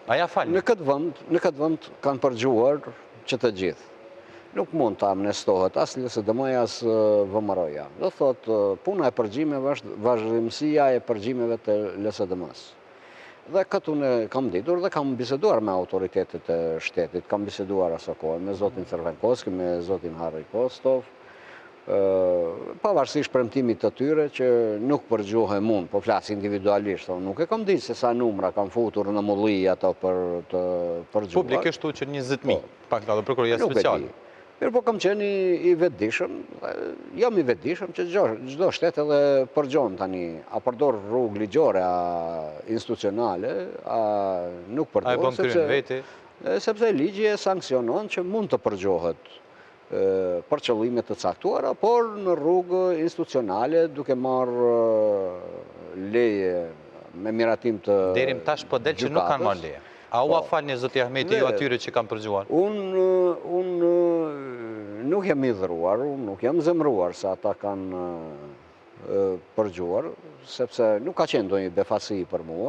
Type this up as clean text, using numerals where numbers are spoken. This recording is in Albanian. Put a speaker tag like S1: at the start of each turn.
S1: A ja falni?
S2: Në këtë vend kanë përgjuar që të gjithë. Nuk mund të amnestohet as LSDM-ja as VMRO-ja. Do thotë, puna e përgjimeve është vazhdimësia e përgjimeve të LSDM-s. Dhe këtë unë kam ditur dhe kam biseduar me autoritetet e shtetit, kam biseduar aso kohë me zotin Cervenkovski, me zotin Harry Kostov, pavarësisht premtimit të tyre që nuk përgjuhe mund, po flas individualisht, nuk e kam ditë se sa numra kam futur në mulli ato për të përgjuar.
S1: Publikisht tu që 20.000, pak nga do prokuroria speciale.
S2: Mirë, po kam qenë i vetëdijshëm, jam i vetëdijshëm që çdo shtet edhe përgjon tani, a përdor rrugë ligjore, a institucionale, a nuk përdor.
S1: A e bën kryen veti?
S2: Sepse ligji e sankcionon që mund të përgjohet për qëllime të caktuara, por në rrugë institucionale duke marrë leje me miratim të gjykatës.
S1: Deri më tash po del që nuk kanë marrë leje. A u falni zoti Ahmeti ju atyre që kanë përgjuar?
S2: Unë nuk jam i dhruar, unë nuk jam zemruar se ata kanë përgjuar, sepse nuk ka qenë ndonjë befasi për mua.